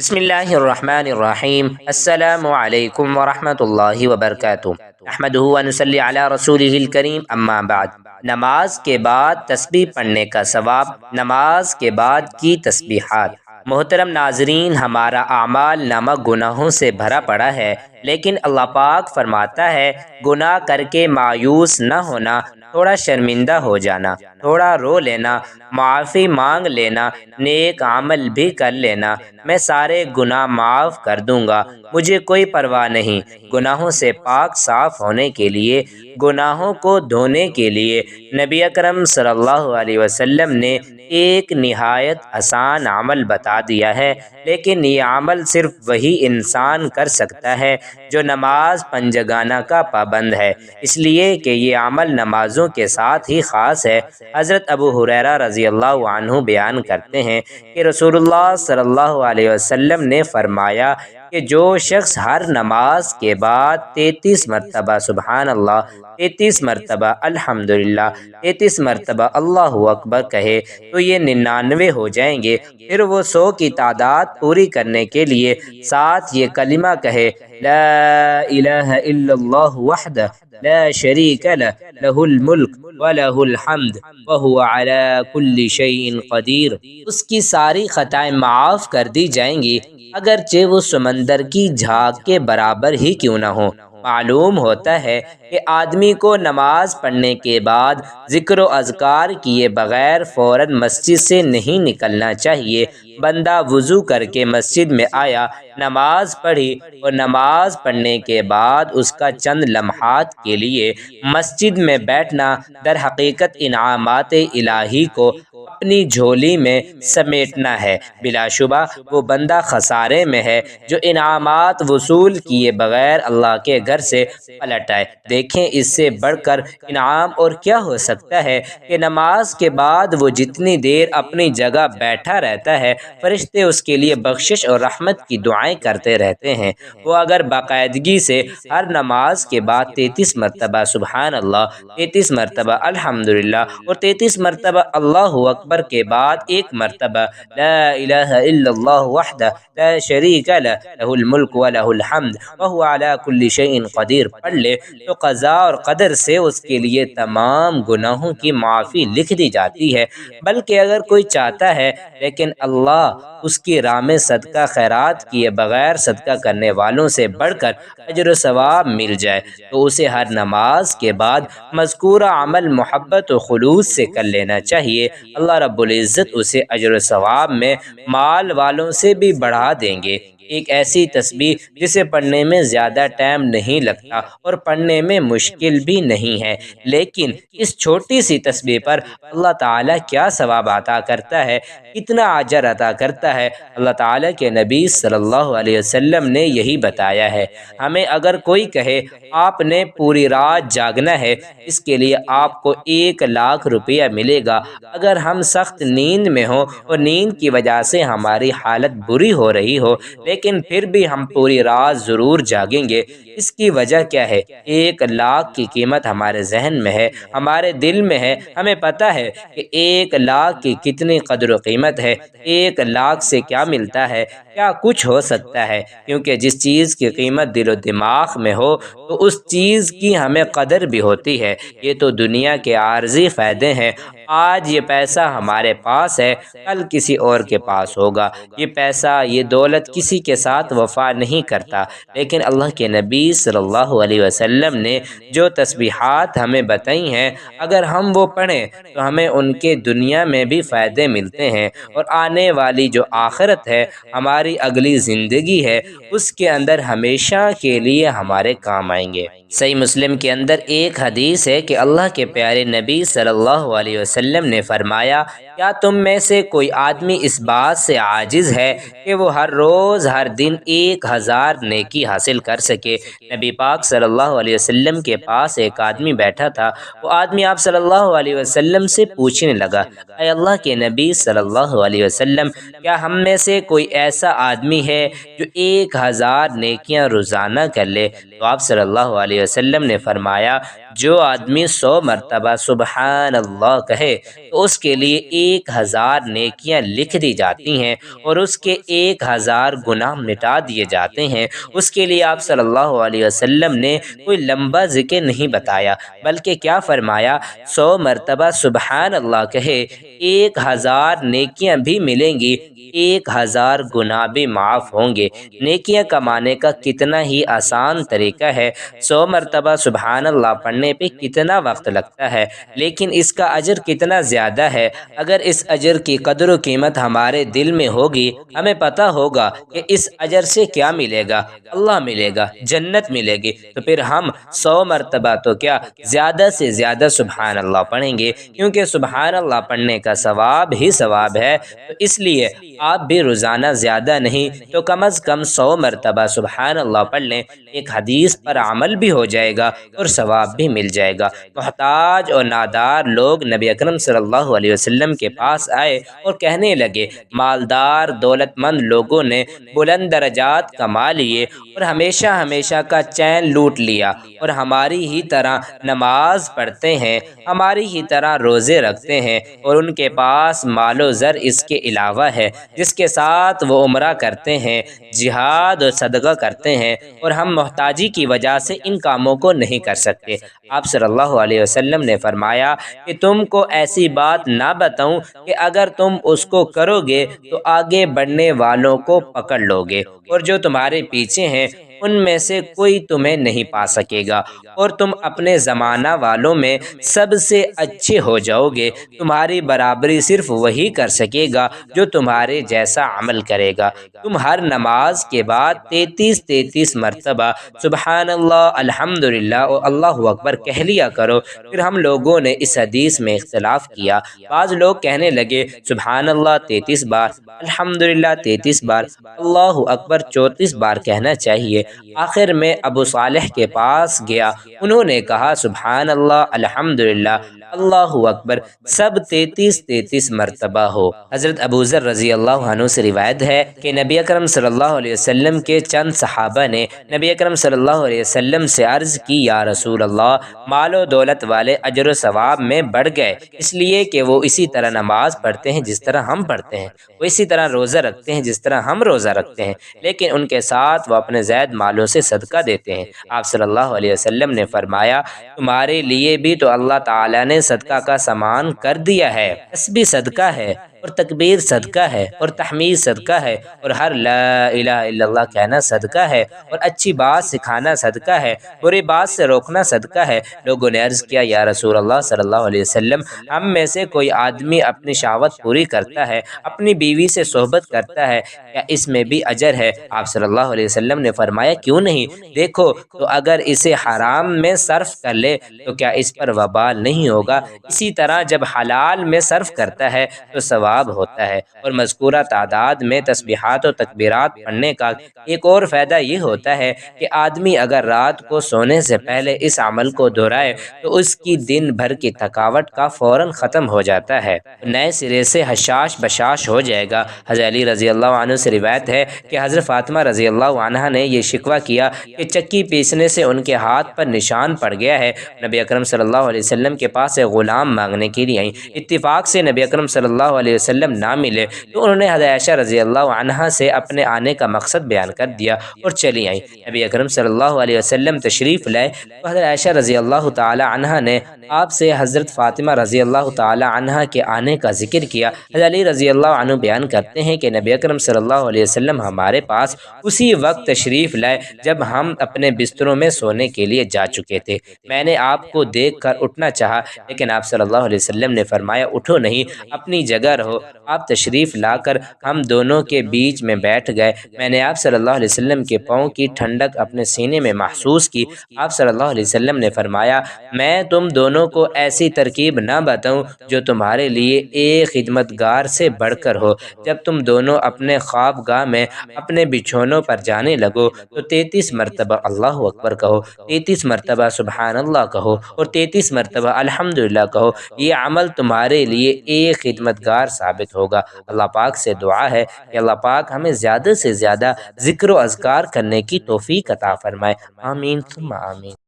بسم اللہ الرحمن الرحیم۔ السلام علیکم ورحمۃ اللہ وبرکاتہ۔ نحمدہ ونصلی علی رسولہ الکریم، اما بعد۔ نماز کے بعد تسبیح پڑھنے کا ثواب، نماز کے بعد کی تسبیحات۔ محترم ناظرین، ہمارا اعمال نامہ گناہوں سے بھرا پڑا ہے، لیکن اللہ پاک فرماتا ہے گناہ کر کے مایوس نہ ہونا، تھوڑا شرمندہ ہو جانا، تھوڑا رو لینا، معافی مانگ لینا، نیک عمل بھی کر لینا، میں سارے گناہ معاف کر دوں گا، مجھے کوئی پرواہ نہیں۔ گناہوں سے پاک صاف ہونے کے لیے، گناہوں کو دھونے کے لیے نبی اکرم صلی اللہ علیہ وسلم نے ایک نہایت آسان عمل بتا دیا ہے، لیکن یہ عمل صرف وہی انسان کر سکتا ہے جو نماز پنجگانہ کا پابند ہے، اس لیے کہ یہ عمل نمازوں کے ساتھ ہی خاص ہے۔ حضرت ابو ہریرہ رضی اللہ عنہ بیان کرتے ہیں کہ رسول اللہ صلی اللہ علیہ وسلم نے فرمایا کہ جو شخص ہر نماز کے بعد 33 مرتبہ سبحان اللہ، 33 مرتبہ الحمدللہ، 33 مرتبہ اللہ اکبر کہے تو یہ 99 ہو جائیں گے۔ پھر وہ 100 کی تعداد پوری کرنے کے لیے ساتھ یہ کلمہ کہے، لا الہ الا اللہ وحدہ لا شریک لہ، لہ الملک وَلَهُ الْحَمْدُ وَهُوَ عَلَى كُلِّ شَيْءٍ قَدِيرٌ، اس کی ساری خطائیں معاف کر دی جائیں گی، اگرچہ وہ سمندر کی جھاگ کے برابر ہی کیوں نہ ہو۔ معلوم ہوتا ہے کہ آدمی کو نماز پڑھنے کے بعد ذکر و اذکار کیے بغیر فوراً مسجد سے نہیں نکلنا چاہیے۔ بندہ وضو کر کے مسجد میں آیا، نماز پڑھی، اور نماز پڑھنے کے بعد اس کا چند لمحات کے لیے مسجد میں بیٹھنا در حقیقت انعامات الہی کو اپنی جھولی میں سمیٹنا ہے۔ بلا شبہ وہ بندہ خسارے میں ہے جو انعامات وصول کیے بغیر اللہ کے گھر سے پلٹ آئے۔ دیکھیں اس سے بڑھ کر انعام اور کیا ہو سکتا ہے کہ نماز کے بعد وہ جتنی دیر اپنی جگہ بیٹھا رہتا ہے، فرشتے اس کے لیے بخشش اور رحمت کی دعائیں کرتے رہتے ہیں۔ وہ اگر باقاعدگی سے ہر نماز کے بعد 33 مرتبہ سبحان اللہ، 33 مرتبہ الحمدللہ اور 33 مرتبہ اللہ اکبر کے بعد ایک مرتبہ لا الہ الا اللہ وحدہ لا شریک لہ، لہ الملک ولہ الحمد وہو علی کل شیء قدیر پڑھ لے تو قضاء اور قدر سے اس کے لیے تمام گناہوں کی معافی لکھ دی جاتی ہے۔ بلکہ اگر کوئی چاہتا ہے لیکن اللہ اس کی راہ میں صدقہ خیرات کیے بغیر صدقہ کرنے والوں سے بڑھ کر اجر و ثواب مل جائے تو اسے ہر نماز کے بعد مذکورہ عمل محبت و خلوص سے کر لینا چاہیے۔ اللہ رب العزت اسے اجر و ثواب میں مال والوں سے بھی بڑھا دیں گے۔ ایک ایسی تسبیح جسے پڑھنے میں زیادہ ٹائم نہیں لگتا اور پڑھنے میں مشکل بھی نہیں ہے، لیکن اس چھوٹی سی تسبیح پر اللہ تعالیٰ کیا ثواب عطا کرتا ہے، کتنا اجر عطا کرتا ہے، اللہ تعالیٰ کے نبی صلی اللہ علیہ وسلم نے یہی بتایا ہے۔ ہمیں اگر کوئی کہے آپ نے پوری رات جاگنا ہے، اس کے لیے آپ کو 1,00,000 روپیہ ملے گا، اگر ہم سخت نیند میں ہوں اور نیند کی وجہ سے ہماری حالت بری ہو رہی ہو لیکن پھر بھی ہم پوری رات ضرور جاگیں گے، اس کی وجہ کیا ہے؟ 1,00,000 کی قیمت ہمارے ذہن میں ہے، ہمارے دل میں ہے، ہمیں پتہ ہے کہ 1,00,000 کی کتنی قدر و قیمت ہے، 1,00,000 سے کیا ملتا ہے، کیا کچھ ہو سکتا ہے، کیونکہ جس چیز کی قیمت دل و دماغ میں ہو تو اس چیز کی ہمیں قدر بھی ہوتی ہے۔ یہ تو دنیا کے عارضی فائدے ہیں، آج یہ پیسہ ہمارے پاس ہے، کل کسی اور کے پاس ہوگا، یہ پیسہ یہ دولت کسی کے ساتھ وفا نہیں کرتا، لیکن اللہ کے نبی صلی اللہ علیہ وسلم نے جو تسبیحات ہمیں بتائی ہیں، اگر ہم وہ پڑھیں تو ہمیں ان کے دنیا میں بھی فائدے ملتے ہیں، اور آنے والی جو آخرت ہے، ہماری اگلی زندگی ہے، اس کے اندر ہمیشہ کے لیے ہمارے کام آئیں گے۔ صحیح مسلم کے اندر ایک حدیث ہے کہ اللہ کے پیارے نبی صلی اللہ علیہ وسلم نے فرمایا، کیا تم میں سے کوئی آدمی اس بات سے عاجز ہے کہ وہ ہر روز ہر دن 1,000 نیکی حاصل کر سکے؟ نبی پاک صلی اللہ علیہ وسلم کے پاس ایک آدمی بیٹھا تھا، وہ آدمی آپ صلی اللہ علیہ وسلم سے پوچھنے لگا، اے اللہ کے نبی صلی اللہ علیہ وسلم، کیا ہم میں سے کوئی ایسا آدمی ہے جو 1,000 نیکیاں روزانہ کر لے؟ تو آپ صلی اللہ علیہ وسلم نے فرمایا، جو آدمی 100 مرتبہ سبحان اللہ کہے تو اس کے لیے 1000 نیکیاں لکھ دی جاتی ہیں اور اس کے 1000 گناہ مٹا دیے جاتے ہیں۔ اس کے لیے آپ صلی اللہ علیہ وسلم نے کوئی لمبا ذکر نہیں بتایا، بلکہ کیا فرمایا؟ 100 مرتبہ سبحان اللہ کہے، 1000 نیکیاں بھی ملیں گی، 1000 گناہ بھی معاف ہوں گے۔ نیکیاں کمانے کا کتنا ہی آسان طریقہ ہے، 100 مرتبہ سبحان اللہ پڑھنے پہ کتنا وقت لگتا ہے، لیکن اس کا اجر کتنا زیادہ ہے۔ اگر اس اجر کی قدر و قیمت ہمارے دل میں ہوگی، ہمیں پتہ ہوگا کہ اس اجر سے کیا ملے گا، اللہ ملے گا، جنت ملے گی، تو پھر ہم 100 مرتبہ تو کیا زیادہ سے زیادہ سبحان اللہ پڑھیں گے، کیونکہ سبحان اللہ پڑھنے کا ثواب ہی ثواب ہے۔ تو اس لیے آپ بھی روزانہ زیادہ نہیں تو کم از کم 100 مرتبہ سبحان اللہ پڑھ لیں، ایک حدیث پر عمل بھی ہو جائے گا اور ثواب بھی مل جائے گا۔ محتاج اور نادار لوگ نبی اکرم صلی اللہ علیہ وسلم کے پاس آئے اور کہنے لگے، مالدار دولت مند لوگوں نے بلند درجات کما لیے اور ہمیشہ ہمیشہ کا چین لوٹ لیا، اور ہماری ہی طرح نماز پڑھتے ہیں، ہماری ہی طرح روزے رکھتے ہیں، اور ان کے پاس مال و زر اس کے علاوہ ہے جس کے ساتھ وہ عمرہ کرتے ہیں، جہاد اور صدقہ کرتے ہیں، اور ہم محتاجی کی وجہ سے ان کاموں کو نہیں کر سکتے۔ آپ صلی اللہ علیہ وسلم نے فرمایا کہ تم کو ایسی بات نہ بتاؤں کہ اگر تم اس کو کرو گے تو آگے بڑھنے والوں کو پکڑ لو گے، اور جو تمہارے پیچھے ہیں ان میں سے کوئی تمہیں نہیں پا سکے گا، اور تم اپنے زمانہ والوں میں سب سے اچھے ہو جاؤ گے۔ تمہاری برابری صرف وہی کر سکے گا جو تمہارے جیسا عمل کرے گا۔ تم ہر نماز کے بعد 33 مرتبہ سبحان اللہ، الحمدللہ اور اللہ اکبر کہہ لیا کرو۔ پھر ہم لوگوں نے اس حدیث میں اختلاف کیا، بعض لوگ کہنے لگے سبحان اللہ 33 بار، الحمدللہ 33 بار، اللہ اکبر 34 بار کہنا چاہیے۔ آخر میں ابو صالح کے پاس گیا، انہوں نے کہا سبحان اللہ، الحمدللہ، اللہ اکبر سب 33 مرتبہ ہو۔ حضرت ابو ذر رضی اللہ عنہ سے روایت ہے کہ نبی اکرم صلی اللہ علیہ وسلم کے چند صحابہ نے نبی اکرم صلی اللہ علیہ وسلم سے عرض کی، یا رسول اللہ، مال و دولت والے اجر و ثواب میں بڑھ گئے، اس لیے کہ وہ اسی طرح نماز پڑھتے ہیں جس طرح ہم پڑھتے ہیں، وہ اسی طرح روزہ رکھتے ہیں جس طرح ہم روزہ رکھتے ہیں، لیکن ان کے ساتھ وہ اپنے زائد مالوں سے صدقہ دیتے ہیں۔ آپ صلی اللہ علیہ وسلم نے فرمایا، تمہارے لیے بھی تو اللہ تعالیٰ نے صدقہ کا سامان کر دیا ہے، تسبیح صدقہ ہے، اور تکبیر صدقہ ہے، اور تحمید صدقہ ہے، اور ہر لا الہ الا اللہ کہنا صدقہ ہے، اور اچھی بات سکھانا صدقہ ہے، بری بات سے روکنا صدقہ ہے۔ لوگوں نے عرض کیا، یا رسول اللہ صلی اللہ علیہ وسلم، ہم میں سے کوئی آدمی اپنی شہوت پوری کرتا ہے، اپنی بیوی سے صحبت کرتا ہے، کیا اس میں بھی اجر ہے؟ آپ صلی اللہ علیہ وسلم نے فرمایا، کیوں نہیں، دیکھو تو اگر اسے حرام میں صرف کر لے تو کیا اس پر وبال نہیں ہوگا؟ اسی طرح جب حلال میں صرف کرتا ہے تو ثواب ہوتا ہے۔ اور مذکورہ تعداد میں تسبیحات و تکبیرات پڑھنے کا ایک اور فائدہ یہ ہوتا ہے کہ آدمی اگر رات کو سونے سے پہلے اس عمل کو دہرائے تو اس کی دن بھر کی تھکاوٹ کا فوراً ختم ہو جاتا ہے، نئے سرے سے حشاش بشاش ہو جائے گا۔ حضرت علی رضی اللہ عنہ سے روایت ہے کہ حضرت فاطمہ رضی اللہ عنہا نے یہ شکوہ کیا کہ چکی پیسنے سے ان کے ہاتھ پر نشان پڑ گیا ہے۔ نبی اکرم صلی اللہ علیہ وسلم کے پاس ایک غلام مانگنے کے لیے آئیں، اتفاق سے نبی اکرم صلی اللہ علیہ وسلم نہ ملے تو انہوں نے حضرت عائشہ رضی اللہ عنہا سے اپنے آنے کا مقصد بیان کر دیا اور چلی آئیں۔ نبی اکرم صلی اللہ علیہ وسلم تشریف لائے تو حضرت عائشہ رضی اللہ تعالی عنہا نے آپ سے حضرت فاطمہ رضی اللہ تعالی عنہا کے آنے کا ذکر کیا۔ حضرت علی رضی اللہ عنہ بیان کرتے ہیں کہ نبی اکرم صلی اللہ علیہ وسلم ہمارے پاس اسی وقت تشریف لائے جب ہم اپنے بستروں میں سونے کے لیے جا چکے تھے۔ میں نے آپ کو دیکھ کر اٹھنا چاہا، لیکن آپ صلی اللہ علیہ وسلم نے فرمایا، اٹھو نہیں، اپنی جگہ رہو۔ آپ تشریف لا کر ہم دونوں کے بیچ میں بیٹھ گئے۔ میں نے آپ صلی اللہ علیہ وسلم کے پاؤں کی ٹھنڈک اپنے سینے میں محسوس کی۔ آپ صلی اللہ علیہ وسلم نے فرمایا، میں تم دونوں کو ایسی ترکیب نہ بتاؤں جو تمہارے لیے ایک خدمتگار سے بڑھ کر ہو۔ جب تم دونوں اپنے خوابگاہ میں اپنے بچھونوں پر جانے لگو تو 33 مرتبہ اللہ اکبر کہو، 33 مرتبہ سبحان اللہ کہو، اور 33 مرتبہ الحمدللہ کہو۔ یہ عمل تمہارے لیے ایک خدمتگار ثابت ہوگا۔ اللہ پاک سے دعا ہے کہ اللہ پاک ہمیں زیادہ سے زیادہ ذکر و اذکار کرنے کی توفیق عطا فرمائے۔ آمین ثم آمین۔